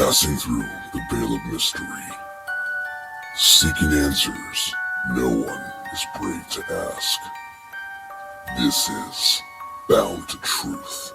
Passing through the veil of mystery, seeking answers no one is brave to ask. This is Bound to Truth.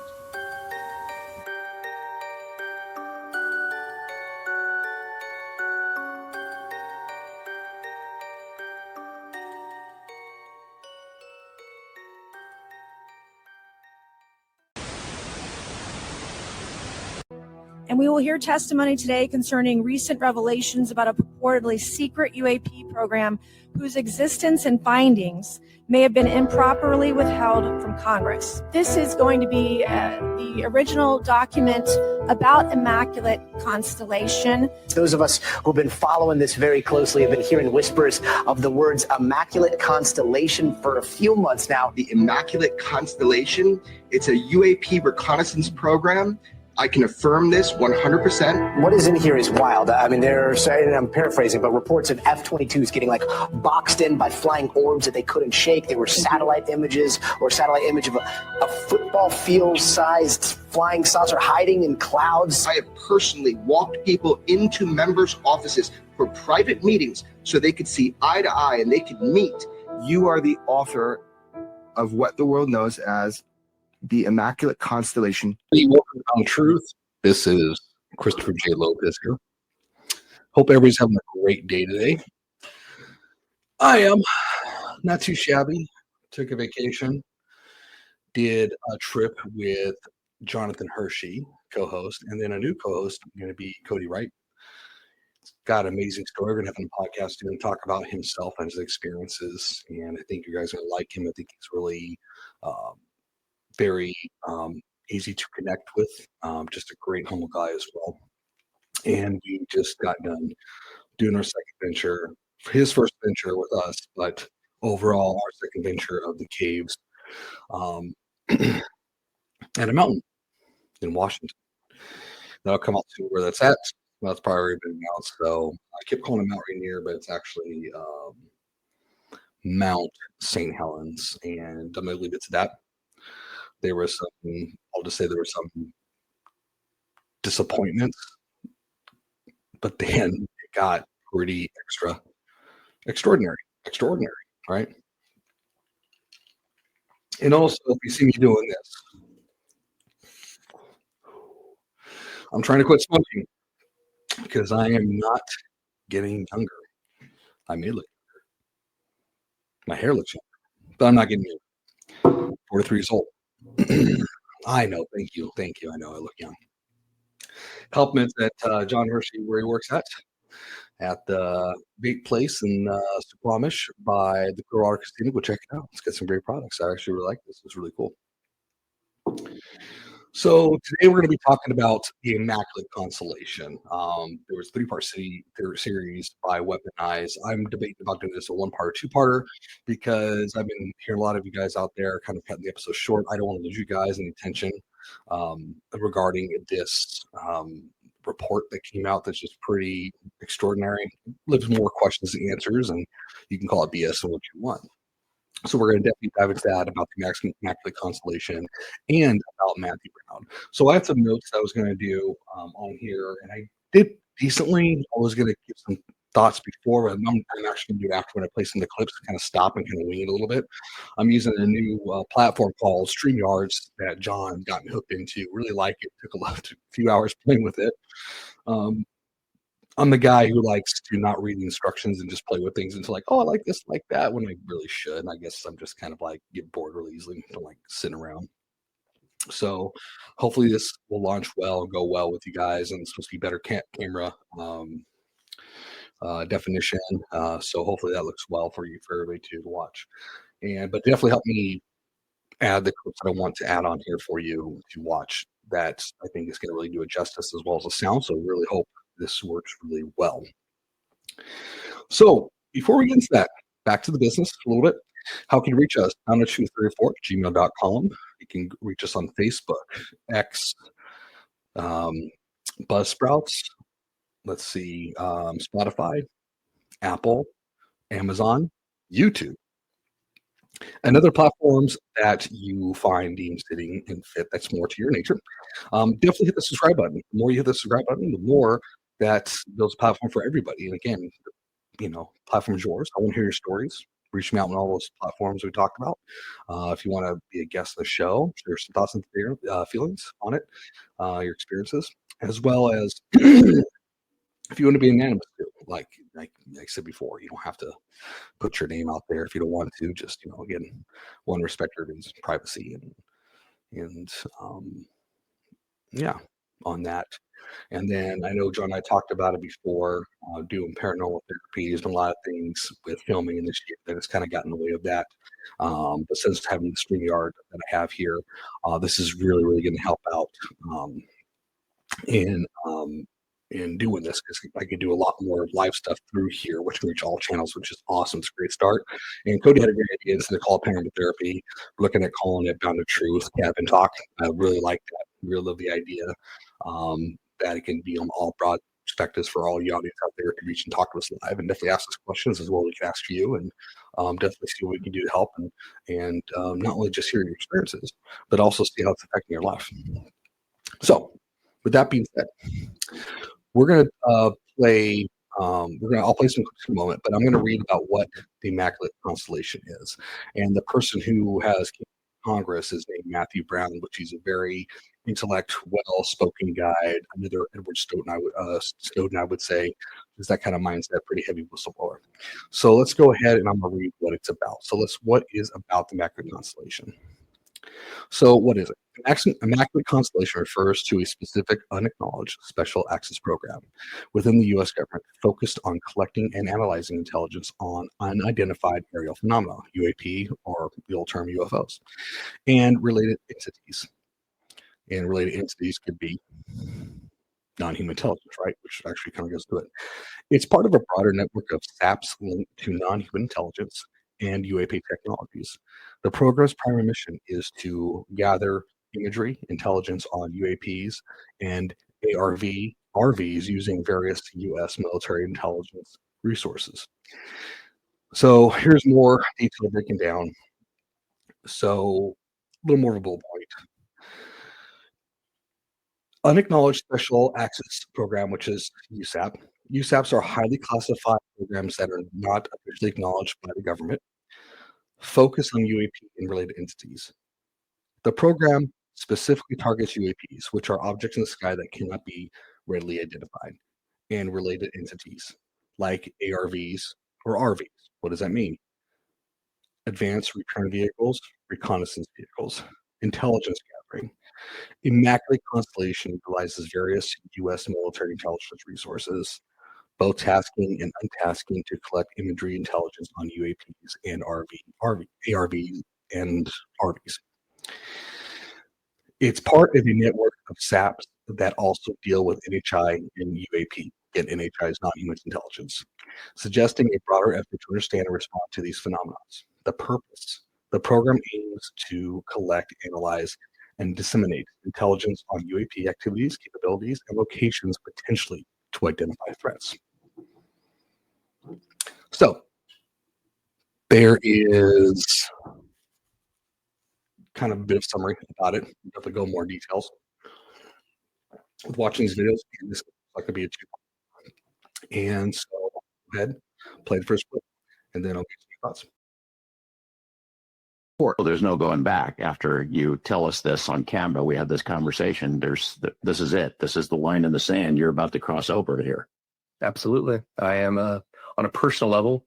And we will hear testimony today concerning recent revelations about a purportedly secret UAP program whose existence and findings may have been improperly withheld from Congress. This is going to be the original document about Immaculate Constellation. Those of us who've been following this very closely have been hearing whispers of the words Immaculate Constellation for a few months now. The Immaculate Constellation, it's a UAP reconnaissance program. I can affirm this 100%. What is in here is wild. I mean, and I'm paraphrasing, but reports of F-22s getting boxed in by flying orbs that they couldn't shake. They were satellite images or satellite image of a football field sized flying saucer hiding in clouds. I have personally walked people into members' offices for private meetings so they could see eye to eye and they could meet. You are the author of what the world knows as the Immaculate Constellation. Welcome to Truth. This is Christopher J. Lopez here. Hope everybody's having a great day today. I am not too shabby. Took a vacation. Did a trip with Jonathan Hershey, co-host, and then a new co-host going to be Cody Wright. It's got an amazing story. We're going to have him on the podcast and talk about himself and his experiences. And I think you guys are going to like him. I think he's really very easy to connect with, just a great humble guy as well. And we just got done doing our second venture, his first venture with us, but overall our second venture of the caves at a mountain in Washington. That'll come out to where that's at. That's probably already been announced. So I kept calling it Mount Rainier, but it's actually Mount St. Helens, and I'm going to leave it to that. There was some, I'll just say there were some disappointments, but then it got pretty extraordinary, right? And also, if you see me doing this, I'm trying to quit smoking because I am not getting younger. I may look younger. My hair looks younger, but I'm not getting younger. 43 years old. I know. Thank you. I know I look young. Compliments at John Hershey, where he works at the big place in Suquamish by the Clearwater Casino. Go check it out. It's got some great products. I actually really like this. It's really cool. So today we're going to be talking about the Immaculate Constellation. There was a three-part series by Weaponized. I'm debating about doing this a one-part or two-parter because I've been hearing a lot of you guys out there kind of cutting the episode short. I don't want to lose you guys any attention regarding this report that came out that's just pretty extraordinary. Leaves more questions than answers, and you can call it BS and what you want. So we're going to definitely dive into that about the Immaculate Constellation and about Matthew Brown. So I have some notes that I was going to do on here, and I did decently. I was going to give some thoughts before, but I'm actually going to do it after when I play some of the clips to kind of stop and kind of wing it a little bit. I'm using a new platform called StreamYards that John got me hooked into. Really like it. Took a few hours playing with it. I'm the guy who likes to not read the instructions and just play with things until I like this, like that, when I really should. And I guess I'm just kind of get bored really easily. Don't like sitting around. So hopefully this will launch well and go well with you guys. And it's supposed to be better camera definition. So hopefully that looks well for everybody to watch. But definitely help me add the clips that I want to add on here for you to watch. That I think is going to really do it justice as well as the sound. So really hope this works really well. So before we get into that, back to the business a little bit. How can you reach us? boundtotruth34@gmail.com. You can reach us on Facebook, X, Buzzsprouts, Spotify, Apple, Amazon, YouTube. And other platforms that you find deemed fitting and fit that's more to your nature. Definitely hit the subscribe button. The more you hit the subscribe button, the more that builds a platform for everybody. And again, platform is yours. I want to hear your stories. Reach me out on all those platforms we talked about. If you want to be a guest on the show, share some thoughts and feelings on it, your experiences, as well as if you want to be anonymous too. Like I said before, you don't have to put your name out there if you don't want to. Just again, one, respect everybody's privacy and yeah, on that. And then I know John and I talked about it before, doing paranormal therapy. There's been a lot of things with filming in this year that has kind of gotten in the way of that. But since having the StreamYard that I have here, this is really, really going to help out in doing this, because I could do a lot more live stuff through here, which can reach all channels, which is awesome. It's a great start. And Cody had a great idea instead of call it paranormal therapy, we're looking at calling it Bound to Truth, Cabin Talk. I really like that. Really love the idea. That it can be on all broad perspectives for all you audience out there to reach and talk to us live, and definitely ask us questions as well. We can ask you, and definitely see what we can do to help, and not only just hear your experiences, but also see how it's affecting your life. So, with that being said, we're gonna play. I'll play some clips in a moment, but I'm gonna read about what the Immaculate Constellation is, and the person who has Congress is named Matthew Brown, which he's a very intellect, well-spoken guy. Another Edward Snowden, I would say, is that kind of mindset, pretty heavy whistleblower. So let's go ahead and I'm going to read what it's about. So what is about the Immaculate Constellation? So what is it? Immaculate Constellation refers to a specific unacknowledged special access program within the U.S. government focused on collecting and analyzing intelligence on unidentified aerial phenomena, UAP, or the old term UFOs, and related entities. And related entities could be non-human intelligence, right? Which actually kind of goes to it. It's part of a broader network of SAPs linked to non-human intelligence and UAP technologies. The program's primary mission is to gather imagery, intelligence on UAPs and RVs using various U.S. military intelligence resources. So here's more detail breaking down. So a little more of a bullet point. Unacknowledged Special Access Program, which is USAP. USAPs are highly classified programs that are not officially acknowledged by the government, focus on UAP and related entities. The program specifically targets UAPs, which are objects in the sky that cannot be readily identified, and related entities like ARVs or RVs. What does that mean? Advanced return vehicles, reconnaissance vehicles, intelligence gathering. Immaculate Constellation utilizes various U.S. military intelligence resources, both tasking and untasking, to collect imagery intelligence on UAPs and ARVs and RVs. It's part of a network of SAPs that also deal with NHI and UAP, and NHI is non-human intelligence, suggesting a broader effort to understand and respond to these phenomena. The purpose. The program aims to collect, analyze, and disseminate intelligence on UAP activities, capabilities, and locations potentially to identify threats. So there is kind of a bit of summary about it. We'll definitely go more details with watching these videos. And this could be a two. And so go ahead, play the first clip, and then I'll get your thoughts. There's no going back. After you tell us this on camera, we had this conversation. This is it. This is the line in the sand. You're about to cross over here. Absolutely. I am on a personal level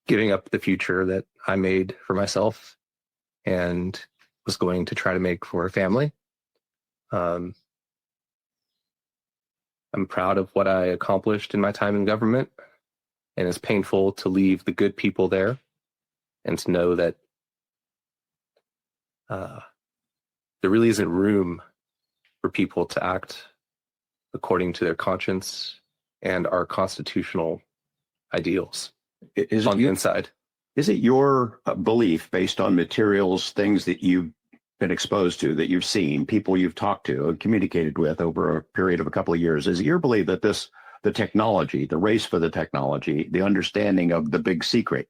giving up the future that I made for myself and was going to try to make for a family. I'm proud of what I accomplished in my time in government, and it's painful to leave the good people there and to know that there really isn't room for people to act according to their conscience and our constitutional ideals on the inside. Is it your belief, based on materials, things that you've been exposed to, that you've seen, people you've talked to and communicated with over a period of a couple of years, is it your belief that the technology, the race for the technology, the understanding of the big secret,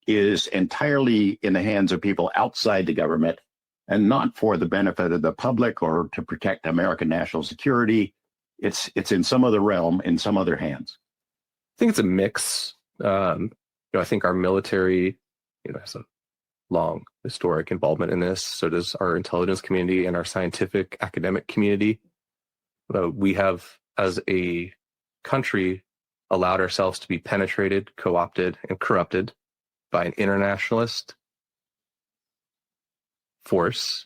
is entirely in the hands of people outside the government and not for the benefit of the public or to protect American national security. It's in some other realm, in some other hands. I think it's a mix. I think our military, has a long historic involvement in this. So does our intelligence community and our scientific academic community. We have, as a country, allowed ourselves to be penetrated, co-opted, and corrupted by an internationalist force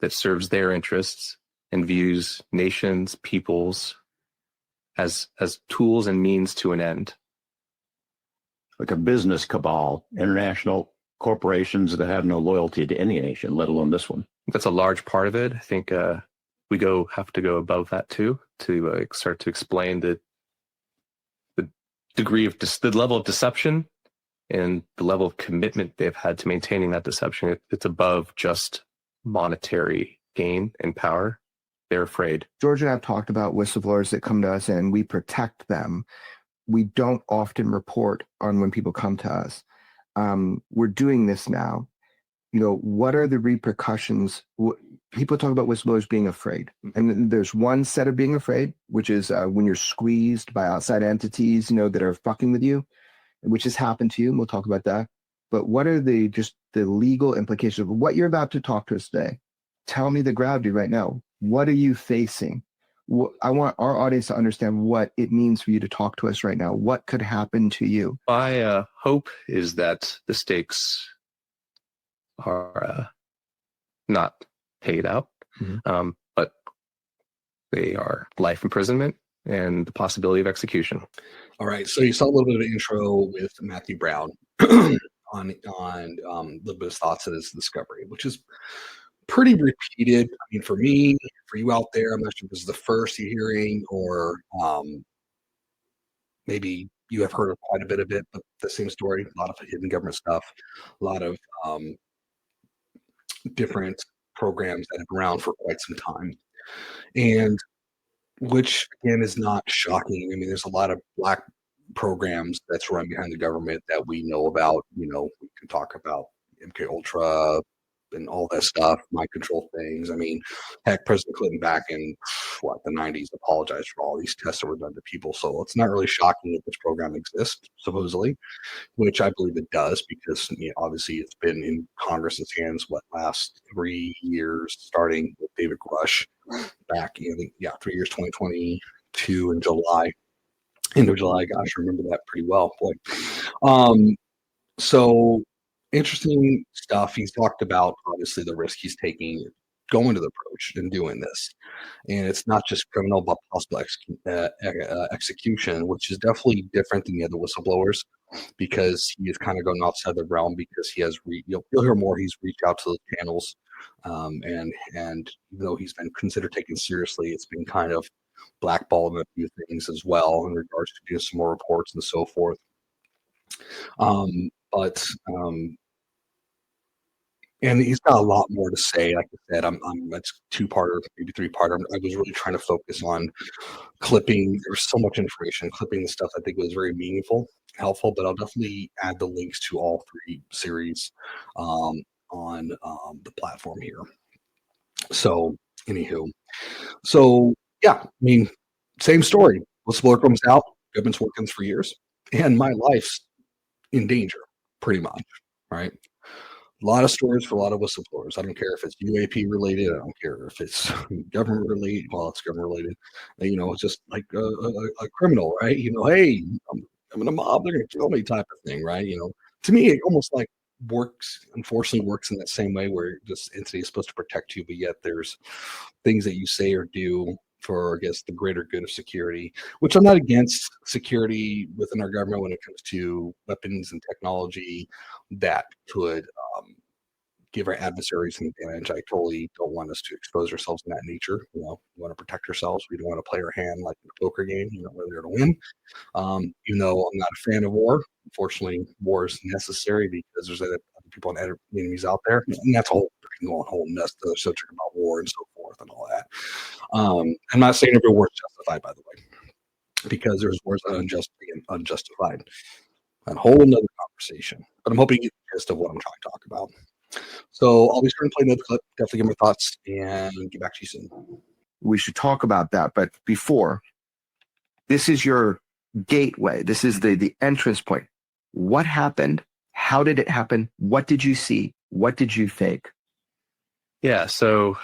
that serves their interests and views nations, peoples as tools and means to an end. Like a business cabal, international corporations that have no loyalty to any nation, let alone this one. That's a large part of it. I think we have to go above that too, to start to explain the degree of the level of deception and the level of commitment they've had to maintaining that deception. It's above just monetary gain and power. They're afraid. George and I have talked about whistleblowers that come to us and we protect them. We don't often report on when people come to us. We're doing this now. What are the repercussions? People talk about whistleblowers being afraid. And there's one set of being afraid, which is when you're squeezed by outside entities, that are fucking with you, which has happened to you. And we'll talk about that. But what are the legal implications of what you're about to talk to us today? Tell me the gravity right now. What are you facing? I want our audience to understand what it means for you to talk to us right now. What could happen to you? My hope is that the stakes are not paid out, but they are life imprisonment and the possibility of execution. All right. So you saw a little bit of an intro with Matthew Brown on a little bit of thoughts of his discovery, which is pretty repeated. I mean, for me, for you out there, I'm not sure if this is the first you're hearing, or maybe you have heard of quite a bit of it, but the same story, a lot of hidden government stuff, a lot of different programs that have been around for quite some time. And which, again, is not shocking. I mean, there's a lot of black programs that's run behind the government that we know about. We can talk about MK Ultra and all that stuff, mind control things. I mean, heck, President Clinton back in the 90s apologized for all these tests that were done to people. So it's not really shocking that this program exists, supposedly, which I believe it does, because obviously it's been in Congress's hands last 3 years, starting with David Rush back in 3 years, 2022 in July. End of July, gosh, I remember that pretty well, boy. So interesting stuff. He's talked about, obviously, the risk he's taking going to the approach and doing this. And it's not just criminal, but possible execution, which is definitely different than the other whistleblowers, because he is kind of going outside the realm, because he has, you'll hear more, he's reached out to the channels. And even though he's been considered taken seriously, it's been kind of blackballed in a few things as well in regards to doing some more reports and so forth. And he's got a lot more to say. Like I said, that's 2-parter, maybe 3-parter. I was really trying to focus on clipping. There's so much information. Clipping the stuff I think was very meaningful, helpful. But I'll definitely add the links to all 3 series on the platform here. So, anywho, yeah, I mean, same story. Whistleblower comes out. Government's working for years, and my life's in danger, pretty much, right? A lot of stories for a lot of whistleblowers. I don't care if it's UAP related. I don't care if it's government related. Well, it's government related. It's just like a criminal, right? Hey, I'm in a mob. They're going to kill me, type of thing, right? To me, it almost like unfortunately works in that same way, where this entity is supposed to protect you, but yet there's things that you say or do for, I guess, the greater good of security, which I'm not against security within our government when it comes to weapons and technology that could give our adversaries an advantage. I totally don't want us to expose ourselves in that nature. We want to protect ourselves. We don't want to play our hand like in a poker game, we're there to win. Even though I'm not a fan of war, unfortunately, war is necessary because there's other people and enemies out there. And that's a whole subject about war and so forth and all that. I'm not saying every war is justified, by the way, because there's wars that are unjustified. A whole another conversation. But I'm hoping you get the gist of what I'm trying to talk about. So I'll be starting to play another clip. Definitely give my thoughts and get back to you soon. We should talk about that. But before, this is your gateway. This is the entrance point. What happened? How did it happen? What did you see? What did you fake? Yeah, so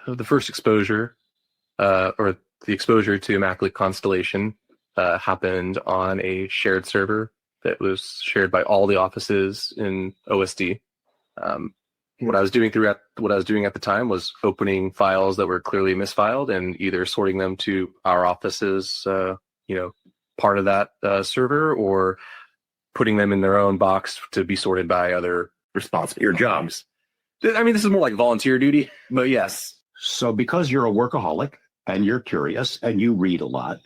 the first exposure, or the exposure to Immaculate Constellation, happened on a shared server that was shared by all the offices in OSD. What I was doing at the time was opening files that were clearly misfiled and either sorting them to our offices, part of that server, or putting them in their own box to be sorted by other responsible jobs. I mean, this is more like volunteer duty, but yes. So because you're a workaholic and you're curious and you read a lot,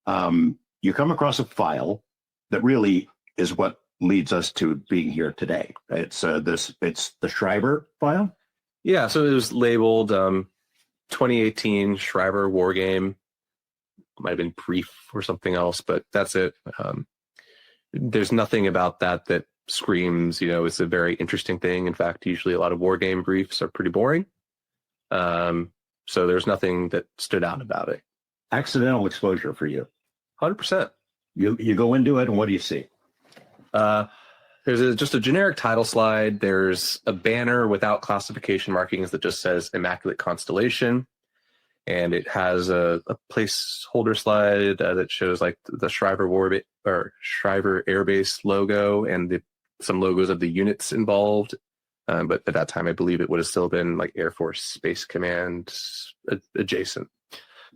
you come across a file that really is what leads us to being here today. It's the Schreiber file. Yeah, so it was labeled 2018 Schreiber War Game. Might have been brief or something else, but that's it. There's nothing about that screams, it's a very interesting thing. In fact, usually a lot of war game briefs are pretty boring. So there's nothing that stood out about it. Accidental exposure for you. 100%. You go into it and what do you see? There's just a generic title slide. There's a banner without classification markings that just says Immaculate Constellation. And it has a placeholder slide that shows like the Schreiber Schreiber Air Base logo and some logos of the units involved. But at that time, I believe it would have still been like Air Force Space Command adjacent.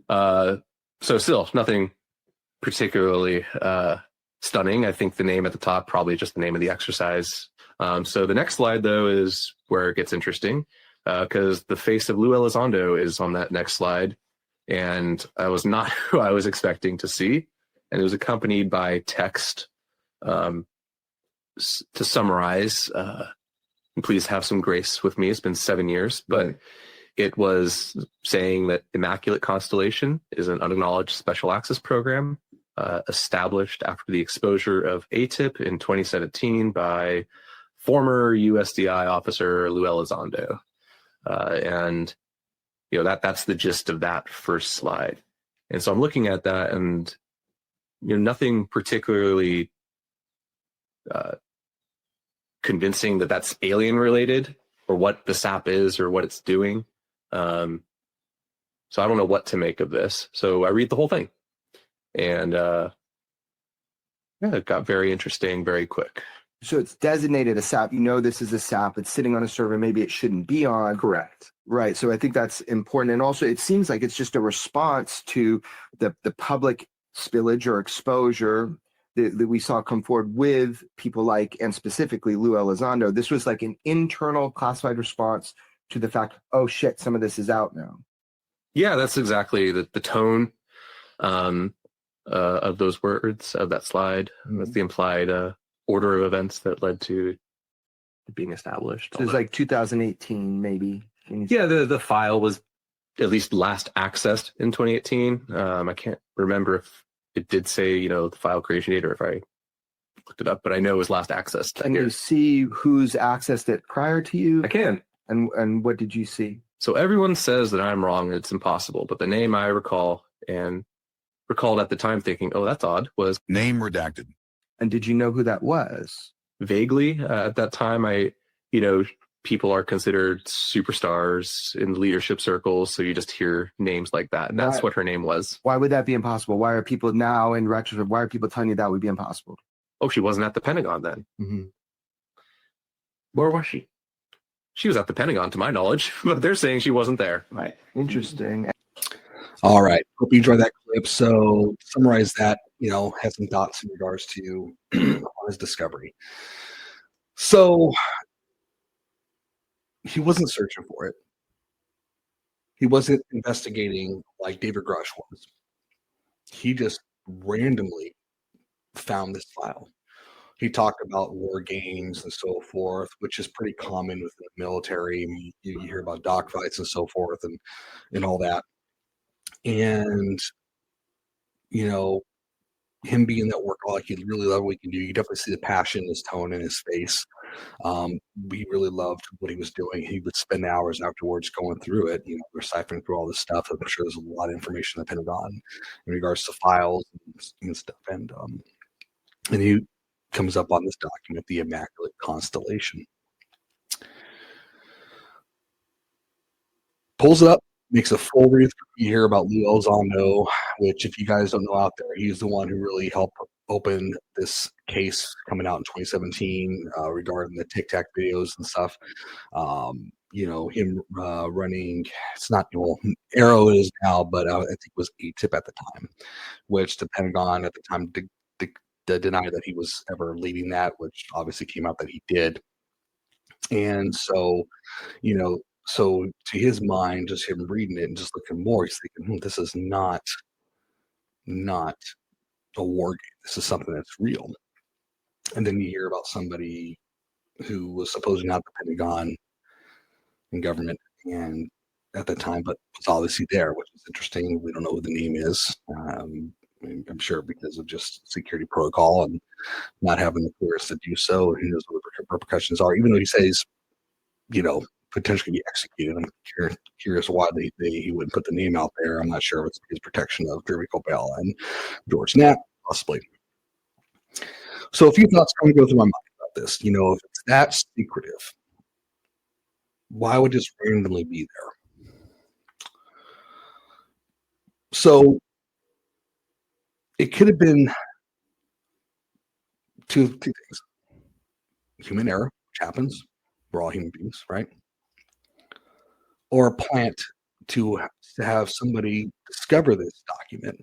So still nothing particularly stunning. I think the name at the top, probably just the name of the exercise. So the next slide, though, is where it gets interesting. Because the face of Lou Elizondo is on that next slide, and I was not who I was expecting to see, and it was accompanied by text. To summarize, please have some grace with me. It's been 7 years, but it was saying that Immaculate Constellation is an unacknowledged special access program established after the exposure of ATIP in 2017 by former USDI officer Lou Elizondo. And that's the gist of that first slide. And so I'm looking at that, and nothing particularly convincing that that's alien related or what the SAP is or what it's doing. So I don't know what to make of this. So I read the whole thing, and it got very interesting very quick. So it's designated a SAP. This is a SAP. It's sitting on a server. Maybe it shouldn't be on. Correct. Right. So I think that's important. And also, it seems like it's just a response to the public spillage or exposure that we saw come forward with people like, and specifically Lou Elizondo. This was like an internal classified response to the fact, oh shit, some of this is out now. Yeah, that's exactly the tone of those words, of that slide. Mm-hmm. That's the implied order of events that led to it being established. So it was like 2018, maybe. Yeah, the file was at least last accessed in 2018. I can't remember if it did say, the file creation date or if I looked it up, but I know it was last accessed. Can you see who's accessed it prior to you? I can. And what did you see? So everyone says that I'm wrong, it's impossible, but the name I recalled at the time thinking, oh, that's odd, was Name redacted. And did you know who that was? Vaguely. At that time, people are considered superstars in the leadership circles, so you just hear names like that, and that's what her name was. Why would that be impossible? Why are people now in retrospect, why are people telling you that would be impossible? Oh, she wasn't at the Pentagon then. Mm-hmm. Where was she? She was at the Pentagon, to my knowledge, but they're saying she wasn't there. Right. Interesting. All right. Hope you enjoyed that clip. So to summarize that, had some thoughts in regards to on his discovery. So he wasn't searching for it. He wasn't investigating like David Grush was. He just randomly found this file. He talked about war games and so forth, which is pretty common within the military. You hear about dogfights and so forth and all that. And, him being that workaholic, he really loved what he can do. You definitely see the passion, his tone, in his face. We really loved what he was doing. He would spend hours afterwards going through it, deciphering through all this stuff. I'm sure there's a lot of information in the Pentagon in regards to files and stuff. And he comes up on this document, the Immaculate Constellation. Pulls it up, makes a full read. You hear about Lou Elizondo, which, if you guys don't know out there, he's the one who really helped open this case coming out in 2017 regarding the Tic Tac videos and stuff. Him running, it's not, well, Arrow it is now, but I think it was ATIP at the time, which the Pentagon at the time denied that he was ever leading that, which obviously came out that he did. And so, so to his mind, just him reading it and just looking more, he's thinking, this is not a war game. This is something that's real. And then you hear about somebody who was supposedly not the Pentagon and government and at the time, but was obviously there, which is interesting. We don't know who the name is. I'm sure because of just security protocol and not having the clearance to do so. Who knows what the repercussions are, even though he says, potentially be executed. I'm curious why he wouldn't put the name out there. I'm not sure if it's his protection of Jeremy Corbell and George Knapp, possibly. So a few thoughts kind of go through my mind about this. If it's that secretive, why would it just randomly be there? So it could have been two things. Human error, which happens. We're all human beings, right? Or a plant to have somebody discover this document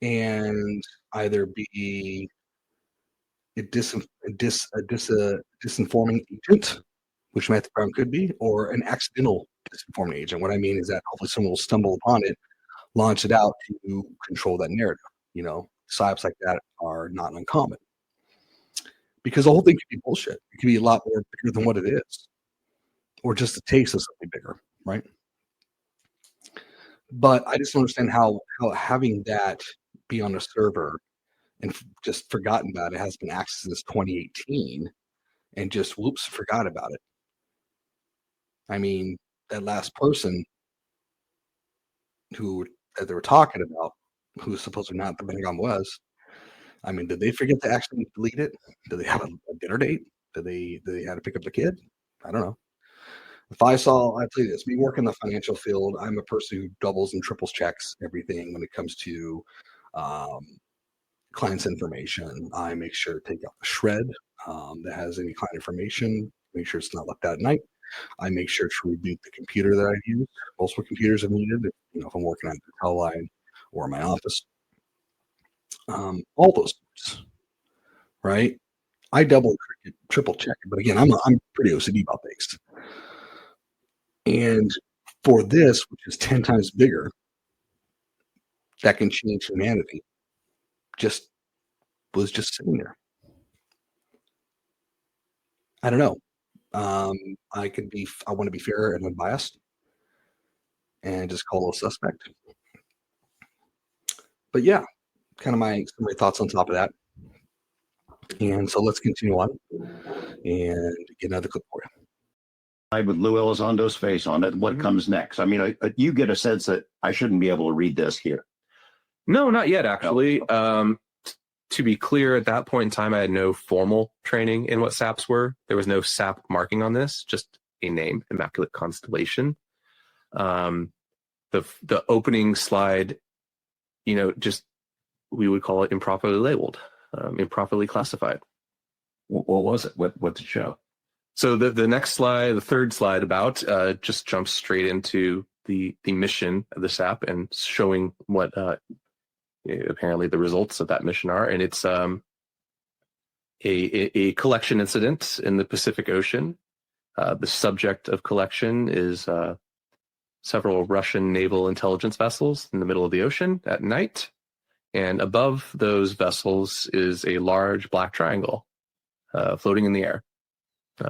and either be a disinforming agent, which Matthew Brown could be, or an accidental disinforming agent. What I mean is that hopefully someone will stumble upon it, launch it out to control that narrative. Psyops like that are not uncommon. Because the whole thing could be bullshit. It could be a lot more bigger than what it is. Or just a taste of something bigger, right? But I just don't understand how having that be on a server and just forgotten about it, has been accessed since 2018 and just whoops, forgot about it. I mean, that last person that they were talking about, who supposedly not the Pentagon was, I mean, did they forget to actually delete it? Did they have a dinner date? Did they have to pick up the kid? I don't know. I tell you this, me working in the financial field, I'm a person who doubles and triples checks everything when it comes to client's information. I make sure to take out the shred that has any client information, make sure it's not left out at night. I make sure to reboot the computer that I use. Multiple computers are needed, if I'm working on the hotel line or in my office. All those things, right? I double, triple check it, but again, I'm pretty OCD about things. And for this, which is 10 times bigger, that can change humanity, was just sitting there. I don't know. I want to be fair and unbiased and just call a suspect. But yeah, kind of my thoughts on top of that. And so let's continue on and get another clip for you. With Lou Elizondo's face on it, what comes next? I mean, you get a sense that I shouldn't be able to read this here. No, not yet, actually. To be clear, at that point in time, I had no formal training in what SAPs were. There was no SAP marking on this, just a name, Immaculate Constellation. The opening slide, just we would call it improperly labeled, improperly classified. What was it? What did it show? So the next slide, the third slide about, just jumps straight into the mission of the SAP and showing what apparently the results of that mission are. And it's a collection incident in the Pacific Ocean. The subject of collection is several Russian naval intelligence vessels in the middle of the ocean at night. And above those vessels is a large black triangle floating in the air.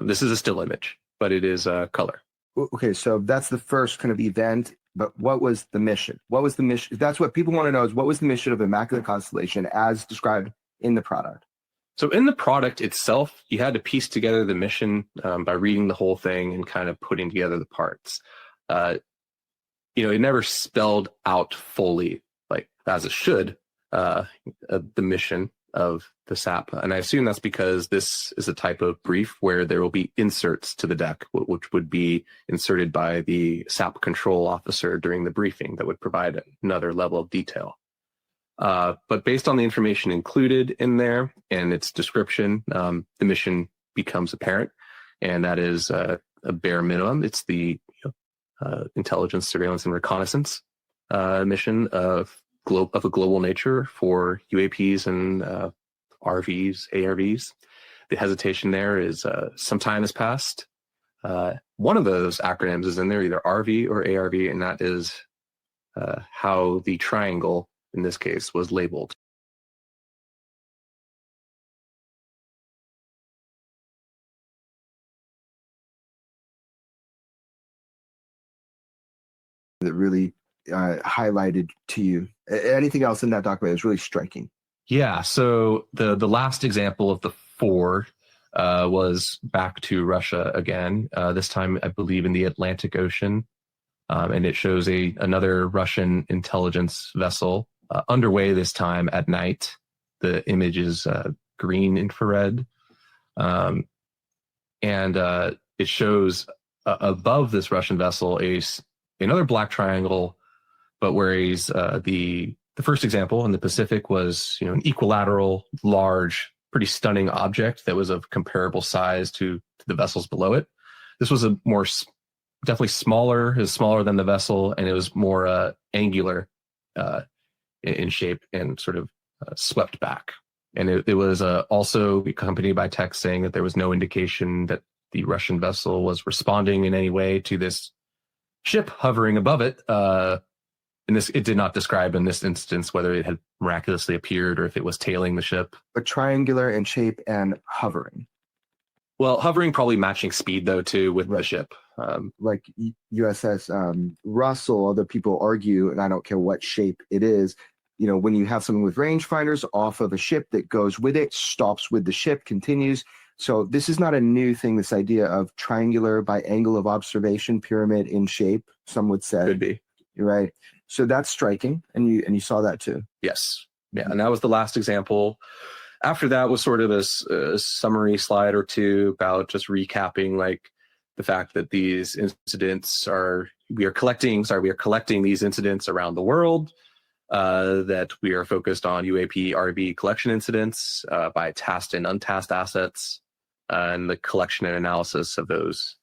This is a still image, but it is color. Okay, so that's the first kind of event. But what was the mission? What was the mission? That's what people want to know, is what was the mission of Immaculate Constellation as described in the product? So in the product itself, you had to piece together the mission by reading the whole thing and kind of putting together the parts. It never spelled out fully, like as it should, the mission of the SAP. And I assume that's because this is a type of brief where there will be inserts to the deck, which would be inserted by the SAP control officer during the briefing that would provide another level of detail. But based on the information included in there and its description, the mission becomes apparent, and that is a bare minimum. It's the intelligence, surveillance, and reconnaissance mission of a global nature for UAPs and RVs, ARVs. The hesitation there is some time has passed. One of those acronyms is in there, either RV or ARV, and that is how the triangle in this case was labeled. That really highlighted to you? Anything else in that document is really striking? Yeah, so the last example of the 4 was back to Russia again, this time I believe in the Atlantic Ocean, and it shows another Russian intelligence vessel underway, this time at night. The image is green infrared, and it shows above this Russian vessel another black triangle, but whereas the first example in the Pacific was an equilateral, large, pretty stunning object that was of comparable size to the vessels below it. This was definitely smaller. It was smaller than the vessel, and it was more angular in shape and sort of swept back. And it was also accompanied by text saying that there was no indication that the Russian vessel was responding in any way to this ship hovering above it. It did not describe in this instance whether it had miraculously appeared or if it was tailing the ship. But triangular in shape and hovering. Well, hovering probably matching speed though too with the ship. Like USS Russell, other people argue, and I don't care what shape it is, when you have something with rangefinders off of a ship that goes with it, stops with the ship, continues. So this is not a new thing, this idea of triangular by angle of observation, pyramid in shape, some would say. Could be. You're right. So that's striking, and you saw that too. Yes. Yeah, and that was the last example. After that was sort of a summary slide or two about just recapping like the fact that these incidents we are collecting these incidents around the world, that we are focused on UAP RV collection incidents by tasked and untasked assets, and the collection and analysis of those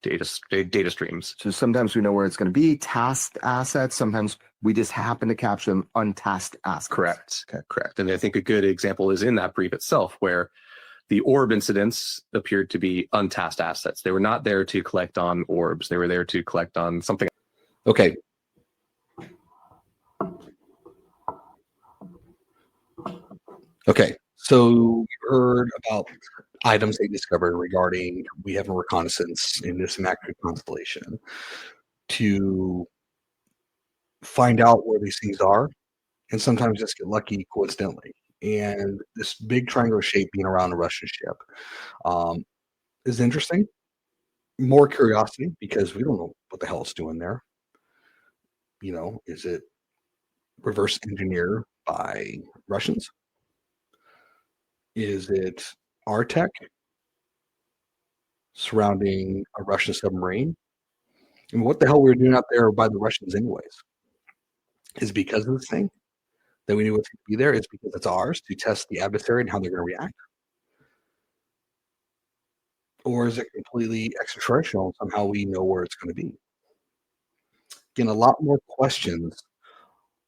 data streams. So sometimes we know where it's going to be, tasked assets. Sometimes we just happen to capture them untasked assets. Correct. Okay. Correct. And I think a good example is in that brief itself, where the orb incidents appeared to be untasked assets. They were not there to collect on orbs. They were there to collect on something. Okay. Okay. So you heard about items they discovered regarding we have a reconnaissance in this Immaculate Constellation to find out where these things are, and sometimes just get lucky coincidentally. And this big triangular shape being around a Russian ship is interesting. More curiosity, because we don't know what the hell it's doing there. Is it reverse engineered by Russians? Is it our tech surrounding a Russian submarine? And what the hell we were doing out there by the Russians anyways? Is it because of this thing that we knew it's going to be there? Is it because it's ours to test the adversary and how they're going to react? Or is it completely extraterrestrial and somehow we know where it's going to be? Again, a lot more questions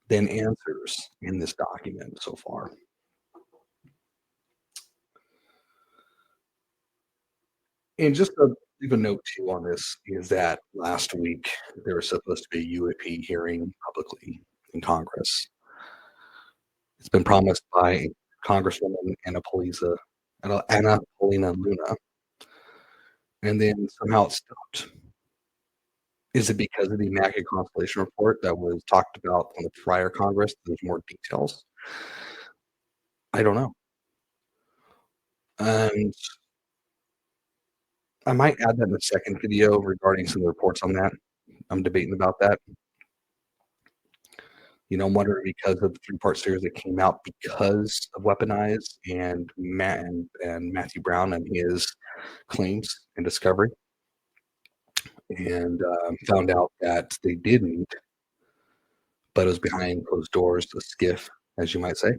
than answers in this document so far. And just to leave a note too on this is that last week there was supposed to be a UAP hearing publicly in Congress. It's been promised by Congresswoman Anna Paulina Luna, and then somehow it stopped. Is it because of the Immaculate Constellation report that was talked about on the prior Congress? There's more details. I don't know. And I might add that in the second video regarding some of the reports on that. I'm debating about that. I'm wondering because of the 3-part series that came out because of Weaponized and Matthew Brown and his claims and discovery. And found out that they did meet, but it was behind closed doors, a skiff, as you might say.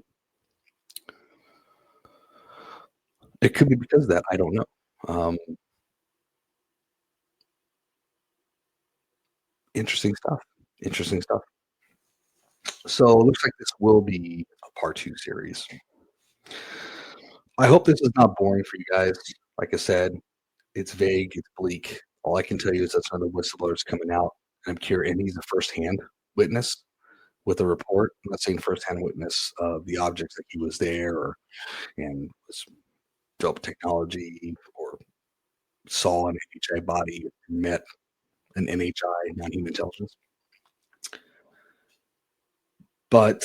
It could be because of that. I don't know. Interesting stuff. Interesting stuff. So it looks like this will be a part 2 series. I hope this is not boring for you guys. Like I said, it's vague, it's bleak. All I can tell you is that some of the whistleblowers coming out, and I'm curious, and he's a first-hand witness with a report. I'm not saying first-hand witness of the objects that he was there and was developed technology or saw an NHI body, met an NHI, non-human intelligence. But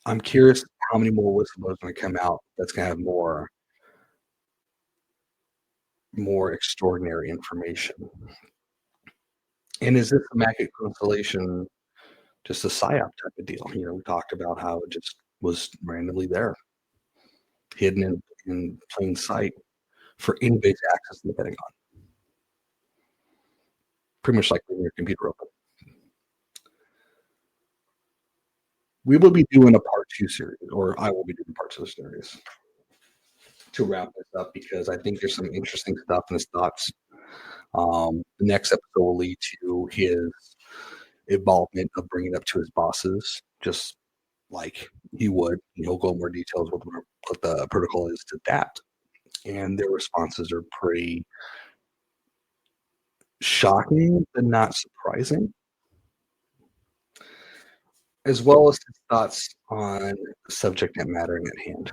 I'm curious how many more whistleblowers are going to come out that's going to have more extraordinary information. And is this Immaculate Constellation just a psyop type of deal? We talked about how it just was randomly there, hidden in plain sight for anybody to access the Pentagon. Pretty much like leaving your computer open. We will be doing a part 2 series, or I will be doing part 2 series to wrap this up because I think there's some interesting stuff in his thoughts. The next episode will lead to his involvement of bringing it up to his bosses, just like he would. He'll go in more details with what the protocol is to that. And their responses are pretty shocking, but not surprising. As well as his thoughts on the subject matter at hand.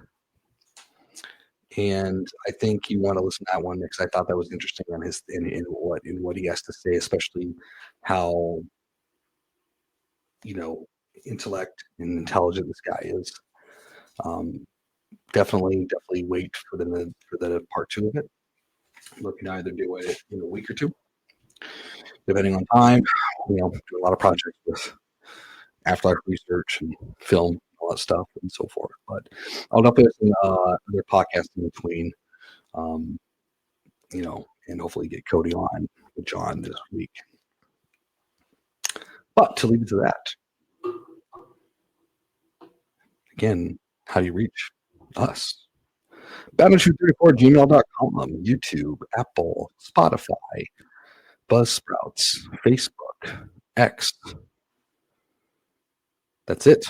And I think you want to listen to that one because I thought that was interesting on his in what he has to say, especially how intellect and intelligent this guy is. Definitely wait for the part 2 of it. I'm looking to either do it in a week or 2, depending on time. Do a lot of projects with afterlife research and film, all that stuff, and so forth. But I'll upload some other podcasts in between, and hopefully get Cody on with John this week. But to leave it to that, again, how do you reach us? boundtotruth34@gmail.com, YouTube, Apple, Spotify, Buzzsprouts, Facebook, X. That's it.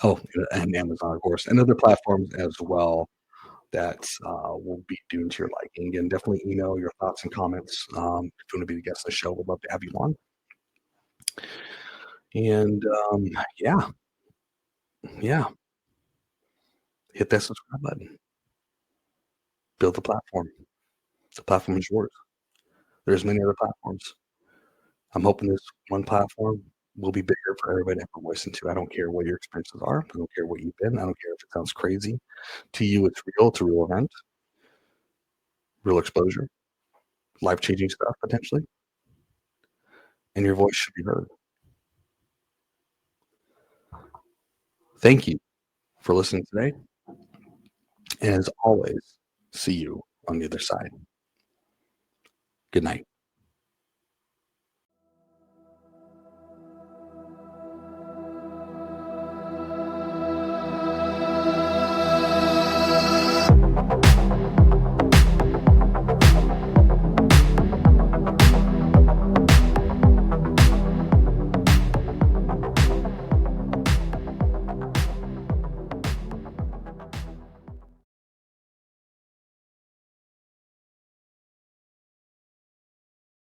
Oh, and Amazon, of course, and other platforms as well that will be due to your liking. Again, definitely email your thoughts and comments. If you want to be the guest of the show, we'd love to have you on. And yeah, hit that subscribe button. Build the platform. The platform is yours. There's many other platforms. I'm hoping this one platform will be bigger for everybody to have a voice into. I don't care what your experiences are. I don't care what you've been. I don't care if it sounds crazy. To you, it's real. It's a real event. Real exposure. Life-changing stuff, potentially. And your voice should be heard. Thank you for listening today. And as always, see you on the other side. Good night.